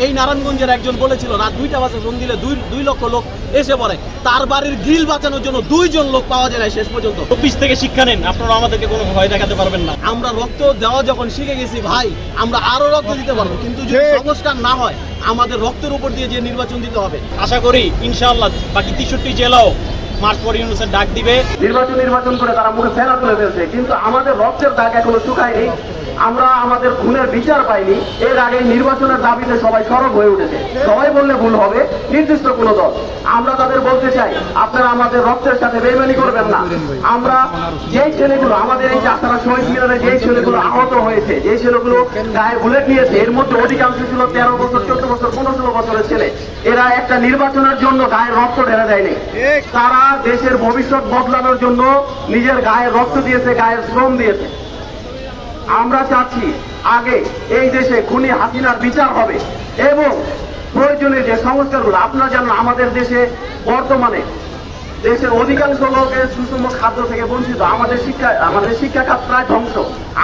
এই নারায়ণগঞ্জের একজন বলেছিল রাত 2টা বাজে ফোন দিলে 2 লক্ষ লোক এসে পড়ে, তার বাড়ির গ্রিল বাঁচানোর জন্য 2 জন লোক পাওয়া যায় না শেষ পর্যন্ত। 24 থেকে শিক্ষা নেন, আপনারা আমাদেরকে কোনো ভয় দেখাতে পারবেন না। আমরা রক্ত দেওয়া যখন শিখে গেছি ভাই, আমরা আরো রক্ত দিতে পারবো, কিন্তু যদি সংস্কার না হয় আমাদের রক্তের উপর দিয়ে যে নির্বাচন দিতে হবে। আশা করি ইনশাআল্লাহ বাকি 63 জেলাও মার্চ ফর ইউনুসের ডাক দিবে। নির্বাচন করে তারা মুখে ফেনা তুলে ফেলছে, কিন্তু আমাদের রক্তের দাগ এখনো শুকায়নি। আমরা আমাদের খুনের বিচার পাইনি। এর আগে নির্বাচনের দাবিতে সবাই সরব হয়ে উঠেছে। সবাই বললে ভুল হবে, নির্দিষ্ট কোনো দল। আমরা তাদের বলতে চাই, আপনারা আমাদের রক্তের সাথে বেইমানি করবেন না। আমরা যেই ছেলেগুলো, আমাদের এই যাত্রা শহীদ মিনারে যেই ছেলেগুলো আহত হয়েছে, যেই ছেলেগুলো গায়ে বুলেট নিয়েছে, এর মধ্যে অধিকাংশ ছিল 13 বছর, 14 বছর, 15 বছরের ছেলে। এরা একটা নির্বাচনের জন্য গায়ের রক্ত ঢেলে দেয়নি, তারা দেশের ভবিষ্যৎ বদলানোর জন্য নিজের গায়ের রক্ত দিয়েছে, গায়ের শ্রম দিয়েছে। আমরা চাচ্ছি আগে এই দেশে খুনি হাসিনার বিচার হবে এবং প্রয়োজনীয় যে সংস্কারগুলো, আপনারা জানেন আমাদের দেশে বর্তমানে দেশের অধিকাংশ লোকের সুষম খাদ্য থেকে বঞ্চিত। আমাদের শিক্ষা খাত প্রায় ধ্বংস।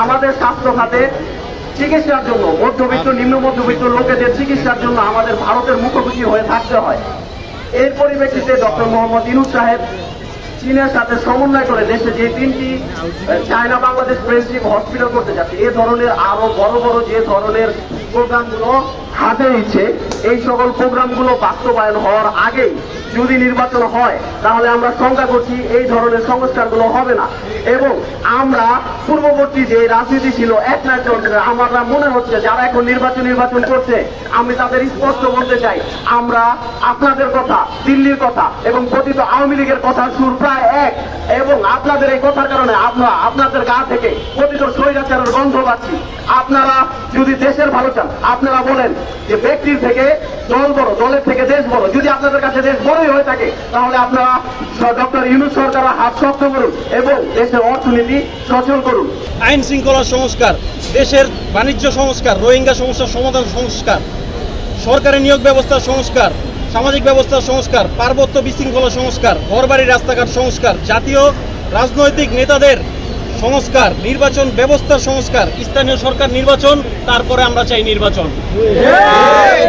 আমাদের স্বাস্থ্য খাতে চিকিৎসার জন্য মধ্যবিত্ত, নিম্ন মধ্যবিত্ত লোকেদের চিকিৎসার জন্য আমাদের ভারতের মুখোমুখি হয়ে থাকতে হয়। এর পরিপ্রেক্ষিতে ডক্টর মোহাম্মদ ইউনূস সাহেব চীনের সাথে সমন্বয় করে দেশে যে 3টি চায়না বাংলাদেশ ফ্রেন্ডশিপ হসপিটাল করতে যাচ্ছে, এ ধরনের আরো বড় বড় যে ধরনের প্রোগ্রামগুলো হাতে নিচ্ছে, এই সকল প্রোগ্রামগুলো বাস্তবায়ন হওয়ার আগেই যদি নির্বাচন হয় তাহলে আমরা শঙ্কা করছি এই ধরনের সংস্কারগুলো হবে না। এবং আমরা পূর্ববর্তী যে রাজনীতি ছিল একনায়ক সরকারের, আমার মনে হচ্ছে যারা এখন নির্বাচন করছে, আমি তাদের স্পষ্ট বলতে চাই, আমরা আপনাদের কথা, দিল্লির কথা এবং কথিত আওয়ামী লীগের কথা সুর প্রায় এক। এবং আপনাদের এই কথার কারণে আপনাদের গা থেকে কথিত স্বৈরাচারের গন্ধ পাচ্ছি। আপনারা যদি দেশের ভালো চান, আপনারা বলেন যে ব্যক্তির থেকে দল বড়, দলের থেকে দেশ বড়। যদি আপনাদের কাছে দেশ বড়ই হয়ে থাকে তাহলে আপনারা ডক্টর ইউনূস সরকারের হাত শক্ত করুন এবং দেশের অর্থনীতি সচল করুন। আইন শৃঙ্খলা সংস্কার, দেশের বাণিজ্য সংস্কার, রোহিঙ্গা সমস্যার সমাধান সংস্কার, সরকারি নিয়োগ ব্যবস্থার সংস্কার, সামাজিক ব্যবস্থার সংস্কার, পার্বত্য বিশৃঙ্খলা সংস্কার, ঘরবাড়ি রাস্তাঘাট সংস্কার, জাতীয় রাজনৈতিক নেতাদের সংস্কার, নির্বাচন ব্যবস্থার সংস্কার, স্থানীয় সরকার নির্বাচন, তারপরে আমরা চাই নির্বাচন।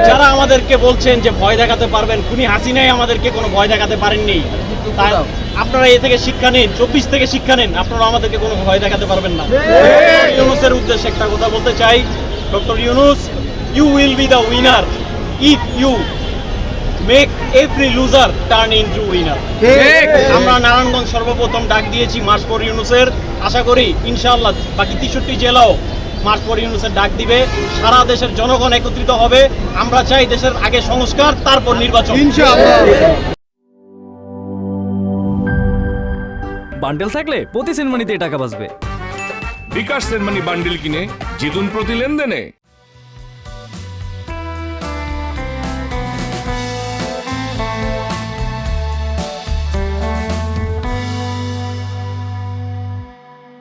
যারা আমাদেরকে বলছেন যে ভয় দেখাতে পারবেন, খুনি হাসিনাই আমাদেরকে কোনো ভয় দেখাতে পারেননি, তাই আপনারা এ থেকে শিক্ষা নিন, 24 থেকে শিক্ষা নিন, আপনারা আমাদেরকে কোনো ভয় দেখাতে পারবেন না। ইউনূসের উদ্দেশ্যে একটা কথা বলতে চাই, doctor Yunus, you will be the winner if you make every loser turn into winner. আমরা নারায়ণগঞ্জ সর্বপ্রথম ডাক দিয়েছি মার্চ ফর ইউনূসের। আশা করি ইনশাআল্লাহ বাকি 63 জেলাও মার্চ ফর ইউনূসের ডাক দিবে। সারা দেশের জনগণ একত্রিত হবে। আমরা চাই দেশের আগে সংস্কার, তারপর নির্বাচন। বান্ডেল থাকলে প্রতি সেনমানিতে টাকা বাঁচবে। বিকাশ সেনমানি বান্ডেল কিনে জিতুন প্রতি লেনদেনে।